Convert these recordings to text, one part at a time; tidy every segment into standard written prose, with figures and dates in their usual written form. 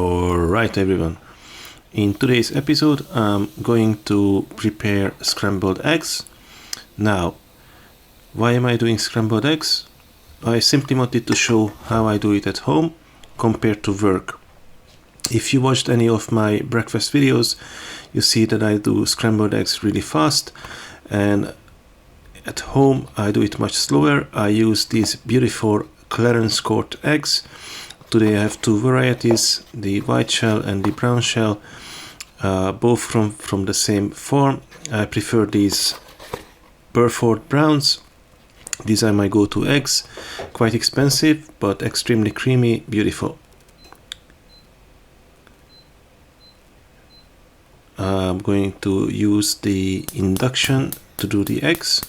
Alright everyone, in today's episode I'm going to prepare scrambled eggs. Now, why am I doing scrambled eggs? I simply wanted to show how I do it at home compared to work. If you watched any of my breakfast videos, you see that I do scrambled eggs really fast, and at home I do it much slower. I use these beautiful Clarence Court eggs. Today I have two varieties, the white shell and the brown shell, both from the same farm. I prefer these Burford Browns. These are my go-to eggs, quite expensive but extremely creamy, beautiful. I'm going to use the induction to do the eggs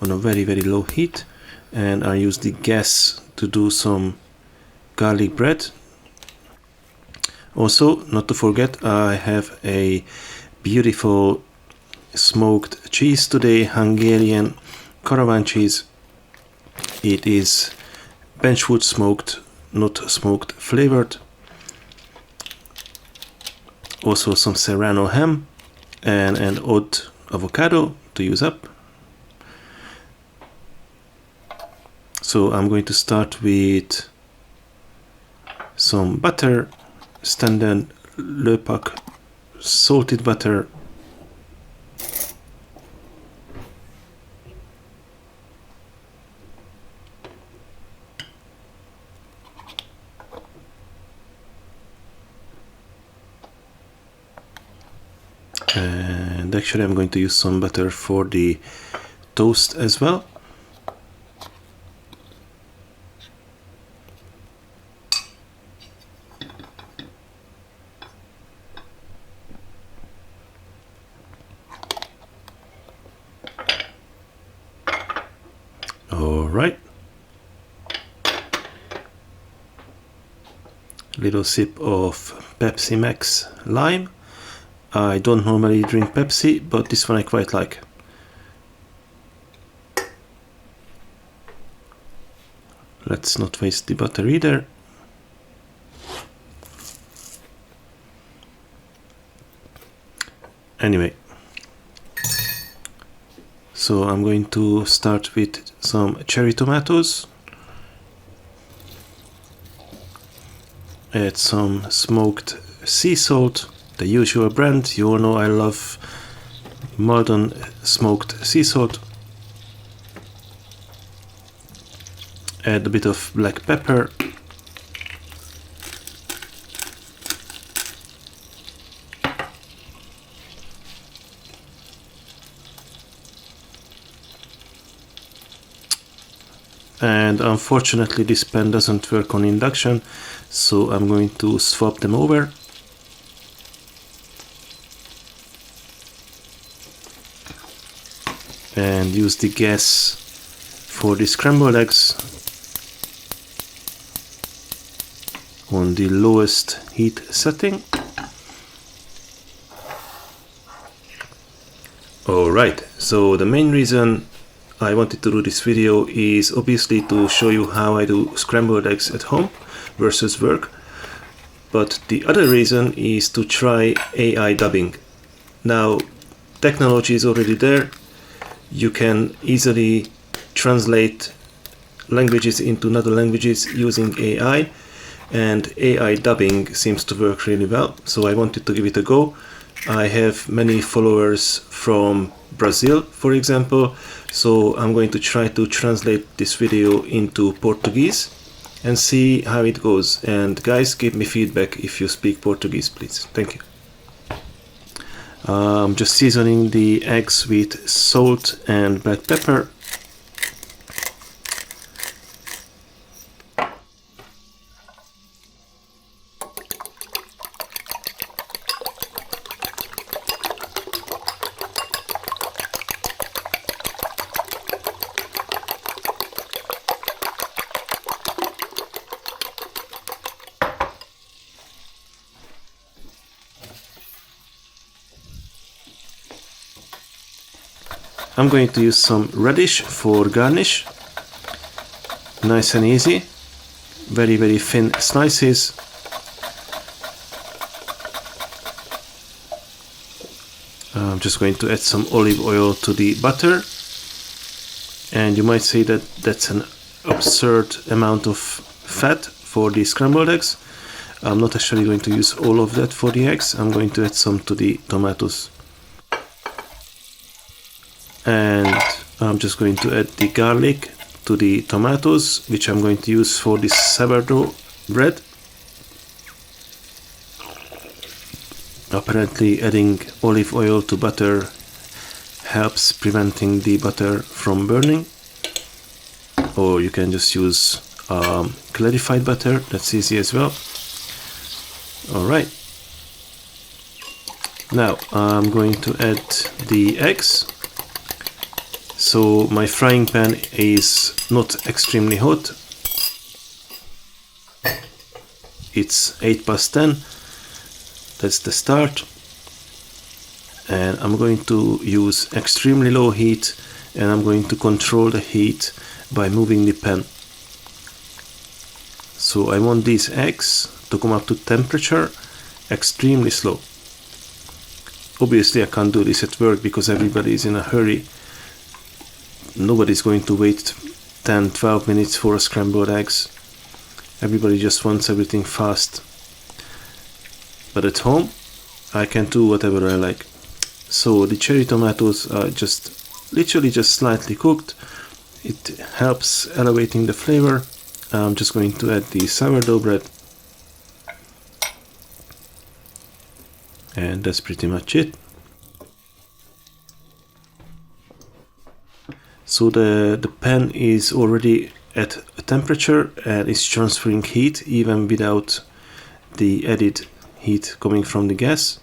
on a very low heat, and I use the gas to do some garlic bread. Also, not to forget, I have a beautiful smoked cheese today, Hungarian caravan cheese. It is benchwood smoked, not smoked flavored. Also some serrano ham and an odd avocado to use up. So I'm going to start with some butter, standard Lepak salted butter, and actually I'm going to use some butter for the toast as well. Alright, little sip of Pepsi Max lime. I don't normally drink Pepsi, but this one I quite like. Let's not waste the butter either. Anyway, so I'm going to start with some cherry tomatoes. Add some smoked sea salt, the usual brand. You all know I love Maldon smoked sea salt. Add a bit of black pepper. And unfortunately this pan doesn't work on induction, so I'm going to swap them over. And use the gas for the scrambled eggs on the lowest heat setting. Alright, so the main reason I wanted to do this video is obviously to show you how I do scrambled eggs at home versus work, but the other reason is to try AI dubbing. Now, technology is already there. You can easily translate languages into other languages using AI, and AI dubbing seems to work really well, so I wanted to give it a go. I have many followers from Brazil, for example, so I'm going to try to translate this video into Portuguese and see how it goes. And guys, give me feedback if you speak Portuguese, please. Thank you. I'm just seasoning the eggs with salt and black pepper. I'm going to use some radish for garnish. Nice and easy. Very thin slices. I'm just going to add some olive oil to the butter. And you might say that that's an absurd amount of fat for the scrambled eggs. I'm not actually going to use all of that for the eggs. I'm going to add some to the tomatoes. And I'm just going to add the garlic to the tomatoes, which I'm going to use for this sourdough bread. Apparently adding olive oil to butter helps preventing the butter from burning, or you can just use clarified butter, that's easy as well. Alright, now I'm going to add the eggs. So my frying pan is not extremely hot, it's 8 past 10, that's the start. And I'm going to use extremely low heat, and I'm going to control the heat by moving the pan. So I want these eggs to come up to temperature extremely slow. Obviously I can't do this at work because everybody is in a hurry. Nobody's going to wait 10-12 minutes for scrambled eggs. Everybody just wants everything fast. But at home I can do whatever I like. So the cherry tomatoes are literally just slightly cooked. It helps elevating the flavor. I'm just going to add the sourdough bread. And that's pretty much it. So the pan is already at a temperature and it's transferring heat even without the added heat coming from the gas.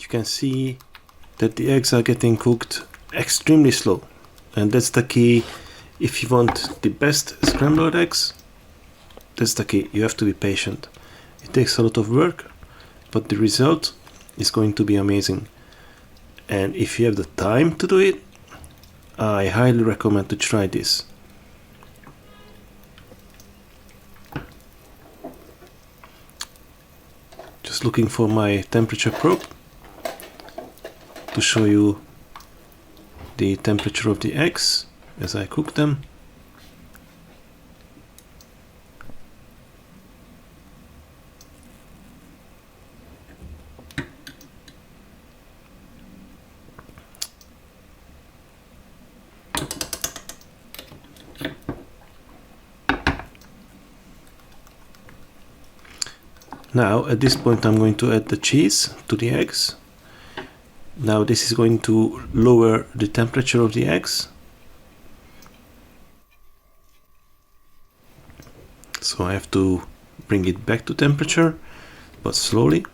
You can see that the eggs are getting cooked extremely slow, and that's the key. If you want the best scrambled eggs, that's the key. You have to be patient. It takes a lot of work, but the result is going to be amazing. And if you have the time to do it, I highly recommend to try this. Just looking for my temperature probe to show you the temperature of the eggs as I cook them. Now at this point I'm going to add the cheese to the eggs. Now this is going to lower the temperature of the eggs. So I have to bring it back to temperature, but slowly.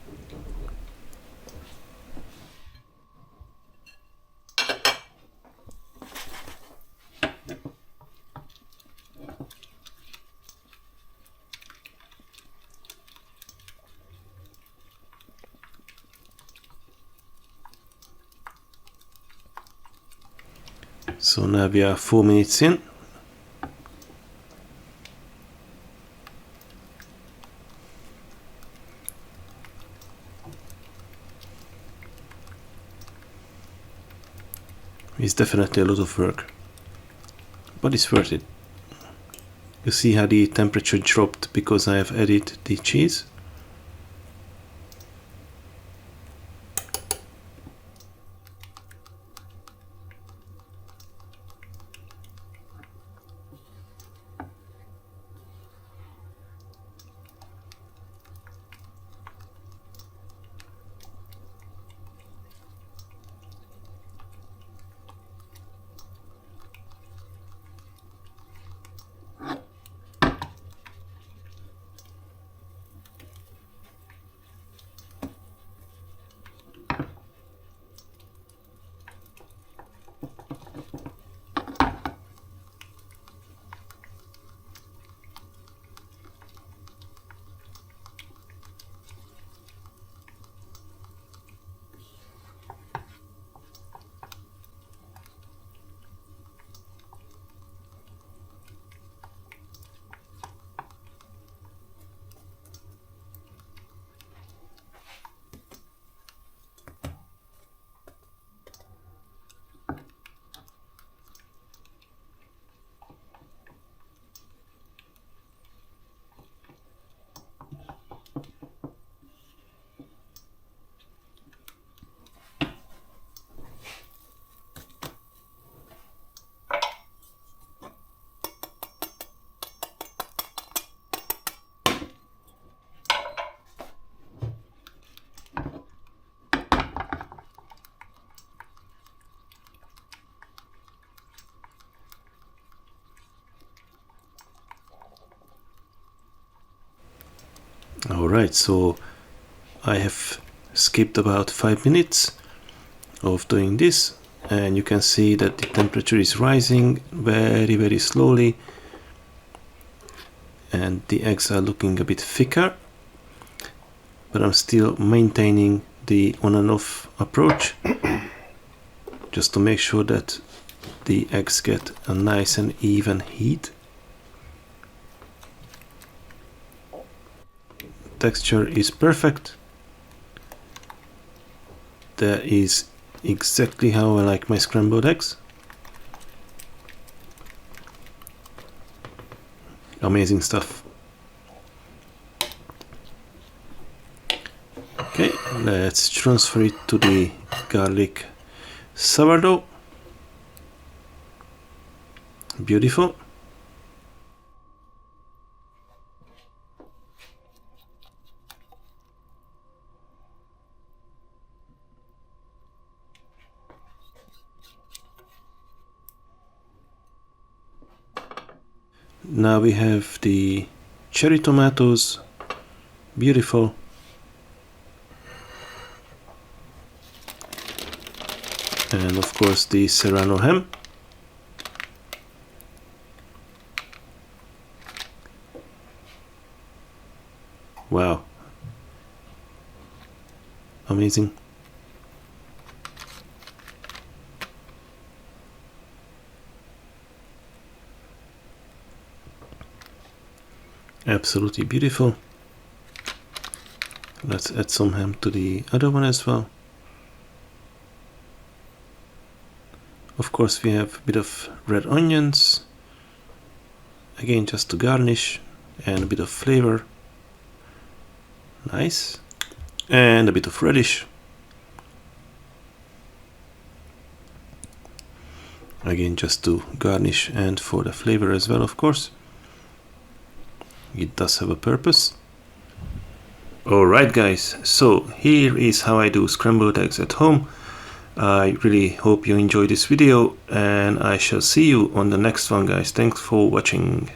So now we are 4 minutes in. It's definitely a lot of work, but it's worth it. You see how the temperature dropped because I have added the cheese. Alright, so I have skipped about 5 minutes of doing this, and you can see that the temperature is rising very slowly, and the eggs are looking a bit thicker, but I'm still maintaining the on and off approach just to make sure that the eggs get a nice and even heat. Texture is perfect. That is exactly how I like my scrambled eggs. Amazing stuff. Okay, let's transfer it to the garlic sourdough. Beautiful. Now we have the cherry tomatoes. Beautiful. And of course the serrano ham. Wow. Amazing. Absolutely beautiful. Let's add some ham to the other one as well. Of course we have a bit of red onions, again just to garnish, and a bit of flavor. Nice. And a bit of radish. Again just to garnish and for the flavor as well, of course. It does have a purpose. Alright guys, so here is how I do scrambled eggs at home. I really hope you enjoyed this video, and I shall see you on the next one guys. Thanks for watching.